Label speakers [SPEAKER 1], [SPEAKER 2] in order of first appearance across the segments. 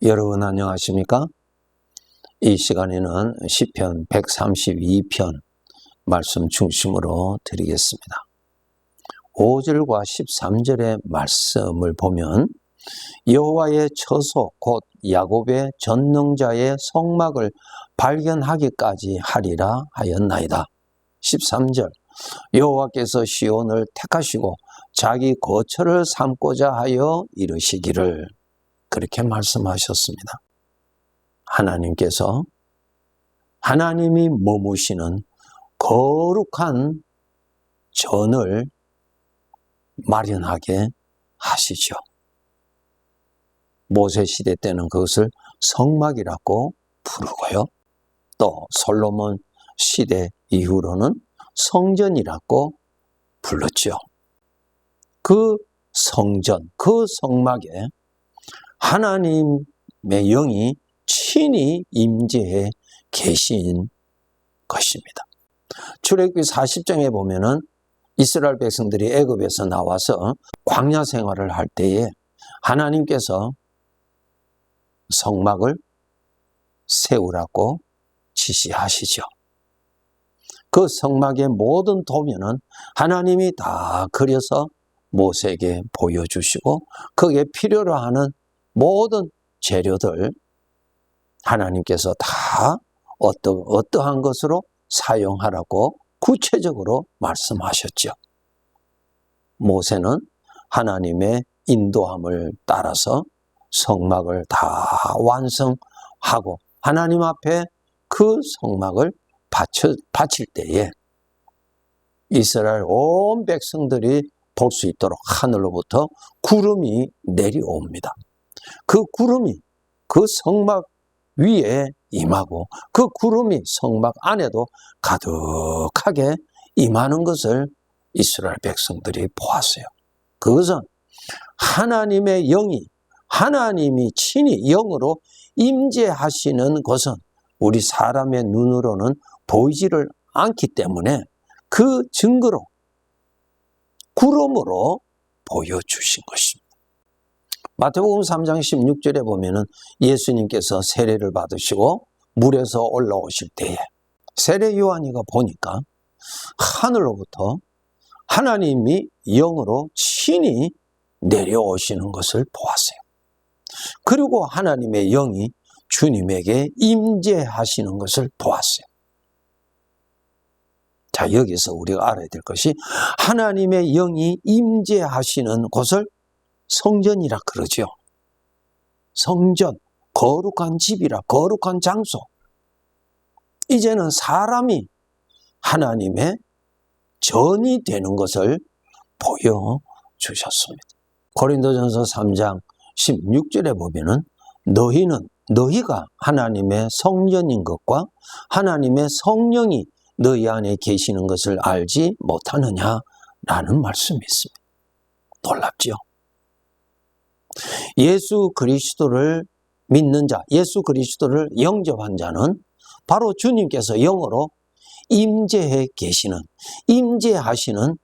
[SPEAKER 1] 여러분 안녕하십니까? 이 시간에는 시편 132편 말씀 중심으로 드리겠습니다. 5절과 13절의 말씀을 보면 여호와의 처소 곧 야곱의 전능자의 성막을 발견하기까지 하리라 하였나이다. 13절 여호와께서 시온을 택하시고 자기 거처를 삼고자 하여 이르시기를, 그렇게 말씀하셨습니다. 하나님께서 하나님이 머무시는 거룩한 전을 마련하게 하시죠. 모세 시대 때는 그것을 성막이라고 부르고요. 또 솔로몬 시대 이후로는 성전이라고 불렀죠. 그 성전, 그 성막에 하나님의 영이 친히 임재해 계신 것입니다. 출애굽기 40장에 보면은 이스라엘 백성들이 애굽에서 나와서 광야 생활을 할 때에 하나님께서 성막을 세우라고 지시하시죠. 그 성막의 모든 도면은 하나님이 다 그려서 모세에게 보여주시고 거기에 필요로 하는 모든 재료들 하나님께서 다 어떠한 것으로 사용하라고 구체적으로 말씀하셨죠. 모세는 하나님의 인도함을 따라서 성막을 다 완성하고 하나님 앞에 그 성막을 바칠 때에 이스라엘 온 백성들이 볼 수 있도록 하늘로부터 구름이 내려옵니다. 그 구름이 그 성막 위에 임하고 그 구름이 성막 안에도 가득하게 임하는 것을 이스라엘 백성들이 보았어요. 그것은 하나님의 영이, 하나님이 친히 영으로 임재하시는 것은 우리 사람의 눈으로는 보이지를 않기 때문에 그 증거로 구름으로 보여주신 것입니다. 마태복음 3장 16절에 보면은 예수님께서 세례를 받으시고 물에서 올라오실 때에 세례 요한이가 보니까 하늘로부터 하나님이 영으로 친히 내려오시는 것을 보았어요. 그리고 하나님의 영이 주님에게 임재하시는 것을 보았어요. 자, 여기서 우리가 알아야 될 것이 하나님의 영이 임재하시는 곳을 성전이라 그러죠. 성전, 거룩한 집이라, 거룩한 장소. 이제는 사람이 하나님의 전이 되는 것을 보여주셨습니다. 고린도전서 3장 16절에 보면은 너희가 하나님의 성전인 것과 하나님의 성령이 너희 안에 계시는 것을 알지 못하느냐라는 말씀이 있습니다. 놀랍죠? 예수 그리스도를 믿는 자, 예수 그리스도를 영접한 자는 바로 주님께서 영으로 임재해 계시는, 임재하시는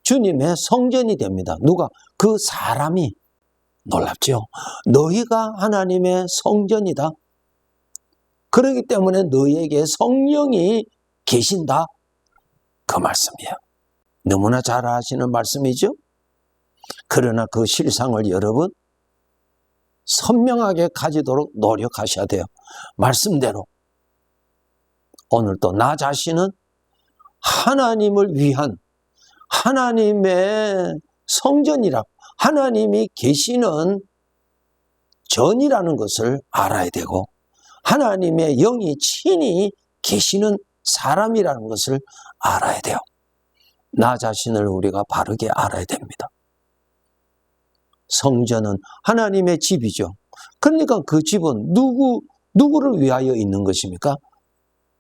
[SPEAKER 1] 주님의 성전이 됩니다. 누가? 그 사람이. 놀랍죠? 너희가 하나님의 성전이다. 그렇기 때문에 너희에게 성령이 계신다. 그 말씀이에요. 너무나 잘 아시는 말씀이죠? 그러나 그 실상을 여러분 선명하게 가지도록 노력하셔야 돼요. 말씀대로. 오늘도 나 자신은 하나님을 위한 하나님의 성전이라, 하나님이 계시는 전이라는 것을 알아야 되고 하나님의 영이 친히 계시는 사람이라는 것을 알아야 돼요. 나 자신을 우리가 바르게 알아야 됩니다. 성전은 하나님의 집이죠. 그러니까 그 집은 누구를 위하여 있는 것입니까?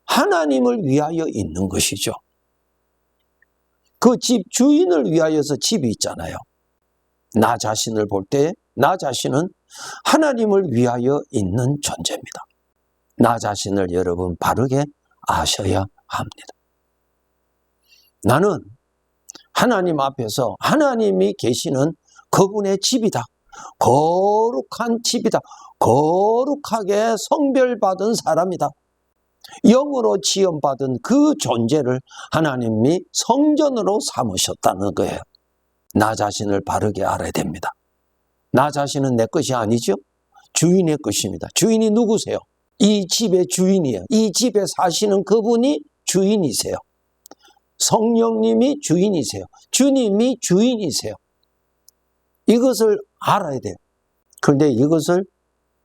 [SPEAKER 1] 하나님을 위하여 있는 것이죠. 그 집 주인을 위하여서 집이 있잖아요. 나 자신을 볼 때 나 자신은 하나님을 위하여 있는 존재입니다. 나 자신을 여러분 바르게 아셔야 합니다. 나는 하나님 앞에서 하나님이 계시는 그분의 집이다. 거룩한 집이다. 거룩하게 성별받은 사람이다. 영으로 지음받은 그 존재를 하나님이 성전으로 삼으셨다는 거예요. 나 자신을 바르게 알아야 됩니다. 나 자신은 내 것이 아니죠. 주인의 것입니다. 주인이 누구세요? 이 집의 주인이에요. 이 집에 사시는 그분이 주인이세요. 성령님이 주인이세요. 주님이 주인이세요. 이것을 알아야 돼요. 그런데 이것을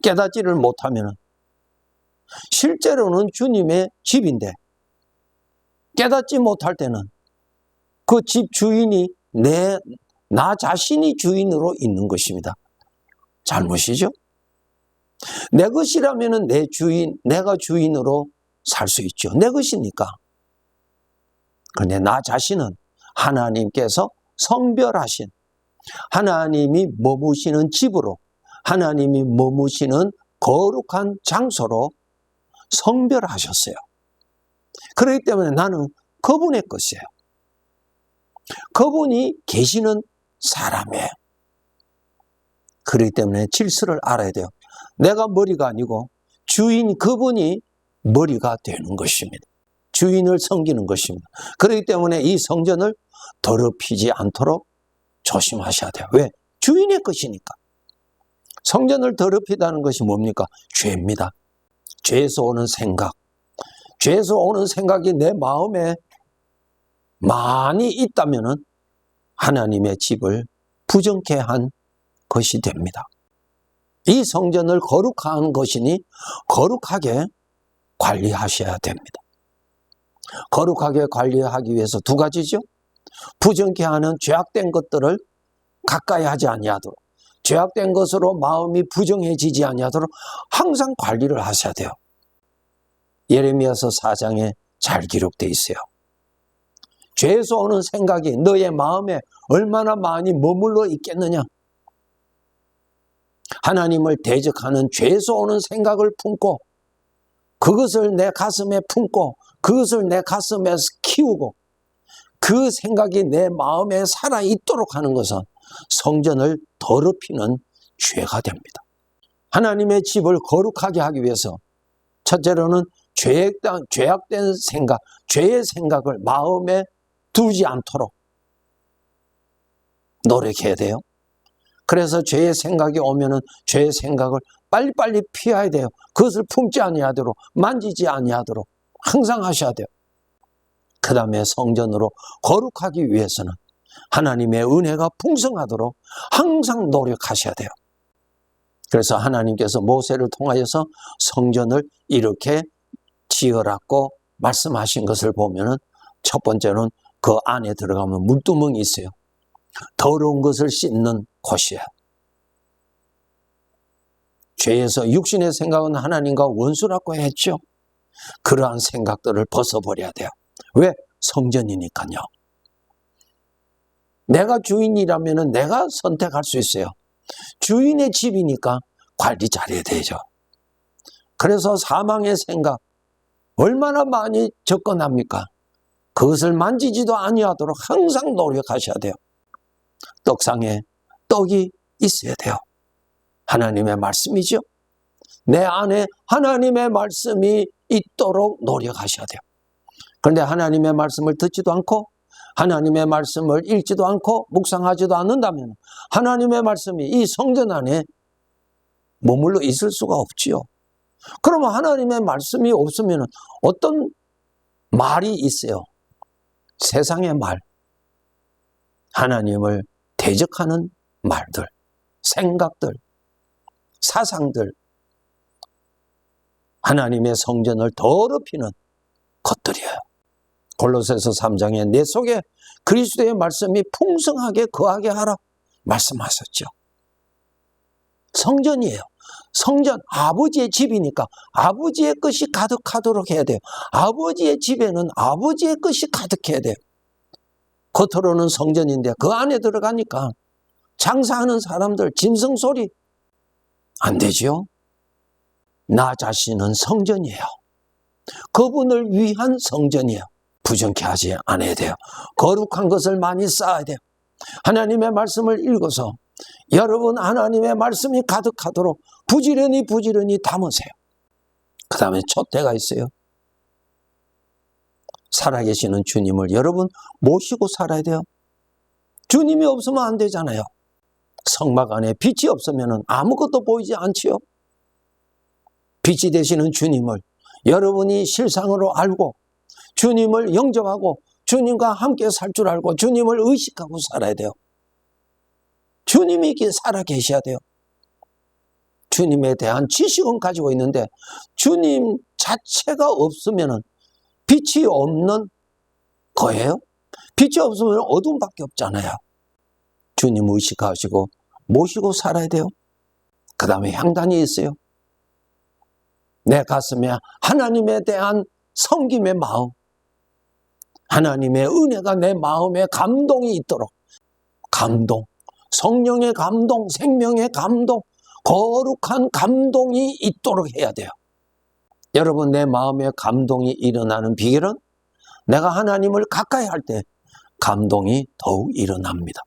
[SPEAKER 1] 깨닫지를 못하면 실제로는 주님의 집인데 깨닫지 못할 때는 그 집 주인이 나 자신이 주인으로 있는 것입니다. 잘못이죠? 내 것이라면 내 주인, 내가 주인으로 살 수 있죠. 내 것이니까. 그런데 나 자신은 하나님께서 성별하신 하나님이 머무시는 집으로 하나님이 머무시는 거룩한 장소로 성별하셨어요. 그렇기 때문에 나는 그분의 것이에요. 그분이 계시는 사람이에요. 그렇기 때문에 질서를 알아야 돼요. 내가 머리가 아니고 주인 그분이 머리가 되는 것입니다. 주인을 섬기는 것입니다. 그렇기 때문에 이 성전을 더럽히지 않도록 조심하셔야 돼요. 왜? 주인의 것이니까. 성전을 더럽히다는 것이 뭡니까? 죄입니다. 죄에서 오는 생각. 죄에서 오는 생각이 내 마음에 많이 있다면 하나님의 집을 부정케 한 것이 됩니다. 이 성전을 거룩한 것이니 거룩하게 관리하셔야 됩니다. 거룩하게 관리하기 위해서 두 가지죠. 부정케 하는 죄악된 것들을 가까이 하지 아니하도록, 죄악된 것으로 마음이 부정해지지 아니하도록 항상 관리를 하셔야 돼요. 예레미야서 4장에 잘 기록되어 있어요. 죄에서 오는 생각이 너의 마음에 얼마나 많이 머물러 있겠느냐. 하나님을 대적하는 죄에서 오는 생각을 품고 그것을 내 가슴에 품고 그것을 내 가슴에 키우고 그 생각이 내 마음에 살아있도록 하는 것은 성전을 더럽히는 죄가 됩니다. 하나님의 집을 거룩하게 하기 위해서 첫째로는 죄악된 생각, 죄의 생각을 마음에 두지 않도록 노력해야 돼요. 그래서 죄의 생각이 오면은 죄의 생각을 빨리빨리 피해야 돼요. 그것을 품지 아니하도록, 만지지 아니하도록 항상 하셔야 돼요. 그 다음에 성전으로 거룩하기 위해서는 하나님의 은혜가 풍성하도록 항상 노력하셔야 돼요. 그래서 하나님께서 모세를 통하여서 성전을 이렇게 지으라고 말씀하신 것을 보면은 첫 번째는 그 안에 들어가면 물두멍이 있어요. 더러운 것을 씻는 곳이에요. 죄에서 육신의 생각은 하나님과 원수라고 했죠. 그러한 생각들을 벗어버려야 돼요. 왜? 성전이니까요. 내가 주인이라면 내가 선택할 수 있어요. 주인의 집이니까 관리 잘해야 되죠. 그래서 사망의 생각 얼마나 많이 접근합니까? 그것을 만지지도 아니하도록 항상 노력하셔야 돼요. 떡상에 떡이 있어야 돼요. 하나님의 말씀이죠. 내 안에 하나님의 말씀이 있도록 노력하셔야 돼요. 그런데 하나님의 말씀을 듣지도 않고 하나님의 말씀을 읽지도 않고 묵상하지도 않는다면 하나님의 말씀이 이 성전 안에 머물러 있을 수가 없지요. 그러면 하나님의 말씀이 없으면 어떤 말이 있어요? 세상의 말, 하나님을 대적하는 말들, 생각들, 사상들, 하나님의 성전을 더럽히는 것들이에요. 골로새서 3장에 내 속에 그리스도의 말씀이 풍성하게 거하게 하라 말씀하셨죠. 성전이에요. 성전, 아버지의 집이니까 아버지의 것이 가득하도록 해야 돼요. 아버지의 집에는 아버지의 것이 가득해야 돼요. 겉으로는 성전인데 그 안에 들어가니까 장사하는 사람들 짐승 소리 안 되죠. 나 자신은 성전이에요. 그분을 위한 성전이에요. 부정케 하지 않아야 돼요. 거룩한 것을 많이 쌓아야 돼요. 하나님의 말씀을 읽어서 여러분 하나님의 말씀이 가득하도록 부지런히 담으세요. 그 다음에 첫째가 있어요. 살아계시는 주님을 여러분 모시고 살아야 돼요. 주님이 없으면 안 되잖아요. 성막 안에 빛이 없으면 아무것도 보이지 않지요. 빛이 되시는 주님을 여러분이 실상으로 알고 주님을 영접하고 주님과 함께 살 줄 알고 주님을 의식하고 살아야 돼요. 주님이 살아 계셔야 돼요. 주님에 대한 지식은 가지고 있는데 주님 자체가 없으면 빛이 없는 거예요. 빛이 없으면 어둠밖에 없잖아요. 주님 의식하시고 모시고 살아야 돼요. 그 다음에 향단이 있어요. 내 가슴에 하나님에 대한 섬김의 마음, 하나님의 은혜가 내 마음에 감동이 있도록, 감동, 성령의 감동, 생명의 감동, 거룩한 감동이 있도록 해야 돼요. 여러분, 내 마음에 감동이 일어나는 비결은 내가 하나님을 가까이 할 때 감동이 더욱 일어납니다.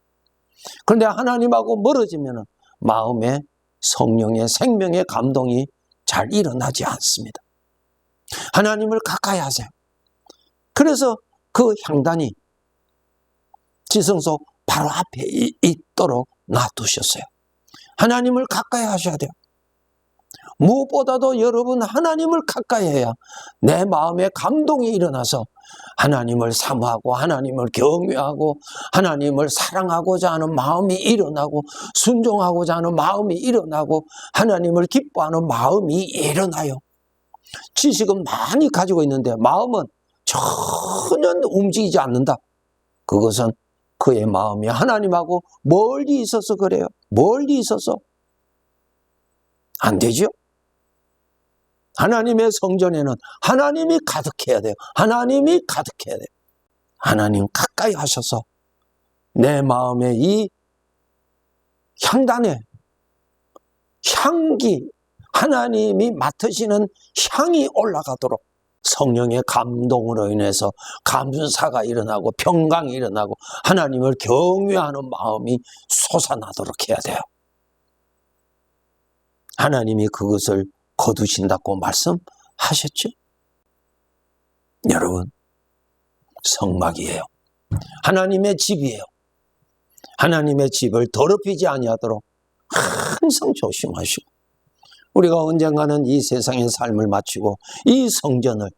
[SPEAKER 1] 그런데 하나님하고 멀어지면 마음에 성령의 생명의 감동이 잘 일어나지 않습니다. 하나님을 가까이 하세요. 그래서 그 향단이 지성소 바로 앞에 있도록 놔두셨어요. 하나님을 가까이 하셔야 돼요. 무엇보다도 여러분 하나님을 가까이 해야 내 마음에 감동이 일어나서 하나님을 사모하고 하나님을 경외하고 하나님을 사랑하고자 하는 마음이 일어나고 순종하고자 하는 마음이 일어나고 하나님을 기뻐하는 마음이 일어나요. 지식은 많이 가지고 있는데 마음은 전혀 움직이지 않는다. 그것은 그의 마음이 하나님하고 멀리 있어서 그래요. 멀리 있어서 안 되죠. 하나님의 성전에는 하나님이 가득해야 돼요. 하나님이 가득해야 돼요. 하나님 가까이 하셔서 내 마음에 이 향단에 향기, 하나님이 맡으시는 향이 올라가도록 성령의 감동으로 인해서 감사가 일어나고 평강이 일어나고 하나님을 경외하는 마음이 솟아나도록 해야 돼요. 하나님이 그것을 거두신다고 말씀하셨죠? 여러분, 성막이에요. 하나님의 집이에요. 하나님의 집을 더럽히지 아니하도록 항상 조심하시고 우리가 언젠가는 이 세상의 삶을 마치고 이 성전을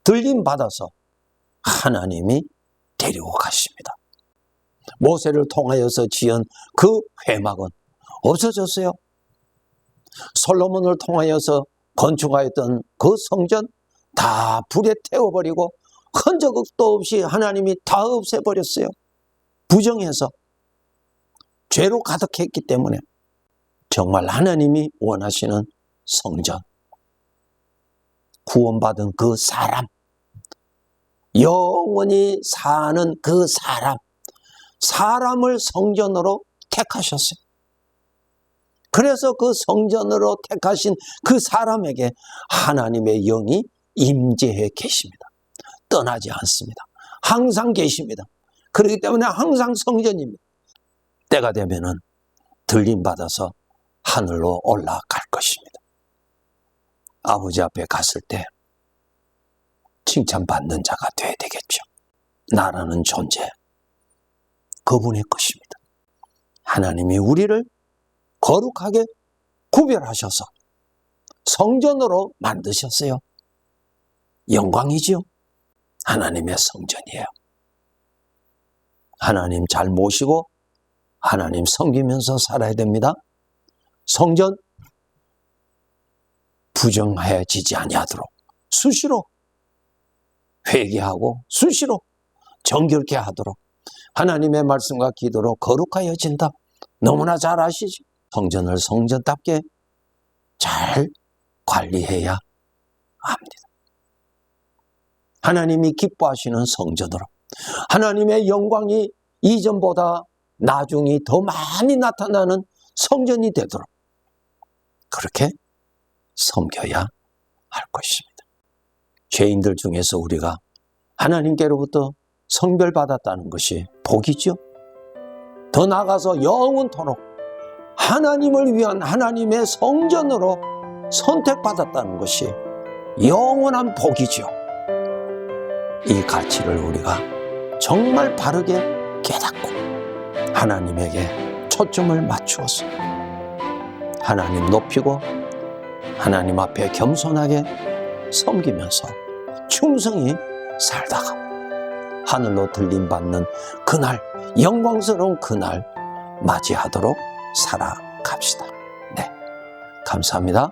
[SPEAKER 1] 들림받아서 하나님이 데리고 가십니다. 모세를 통하여서 지은 그 회막은 없어졌어요. 솔로몬을 통하여서 건축하였던 그 성전 다 불에 태워버리고 흔적도 없이 하나님이 다 없애버렸어요. 부정해서 죄로 가득했기 때문에 정말 하나님이 원하시는 성전, 구원받은 그 사람, 영원히 사는 그 사람을 성전으로 택하셨어요. 그래서 그 성전으로 택하신 그 사람에게 하나님의 영이 임재해 계십니다. 떠나지 않습니다. 항상 계십니다. 그렇기 때문에 항상 성전입니다. 때가 되면은 들림받아서 하늘로 올라갈 것입니다. 아버지 앞에 갔을 때 칭찬받는 자가 되어야 되겠죠. 나라는 존재, 그분의 것입니다. 하나님이 우리를 거룩하게 구별하셔서 성전으로 만드셨어요. 영광이지요. 하나님의 성전이에요. 하나님 잘 모시고 하나님 섬기면서 살아야 됩니다. 성전 부정해지지 아니하도록 수시로 회개하고 수시로 정결케 하도록 하나님의 말씀과 기도로 거룩하여진다. 너무나 잘 아시죠? 성전을 성전답게 잘 관리해야 합니다. 하나님이 기뻐하시는 성전으로 하나님의 영광이 이전보다 나중에 더 많이 나타나는 성전이 되도록 그렇게 섬겨야 할 것입니다. 죄인들 중에서 우리가 하나님께로부터 성별받았다는 것이 복이죠. 더 나아가서 영원토록 하나님을 위한 하나님의 성전으로 선택받았다는 것이 영원한 복이죠. 이 가치를 우리가 정말 바르게 깨닫고 하나님에게 초점을 맞추어서 하나님 높이고 하나님 앞에 겸손하게 섬기면서 충성히 살다가 하늘로 들림받는 그날, 영광스러운 그날 맞이하도록 살아갑시다. 네, 감사합니다.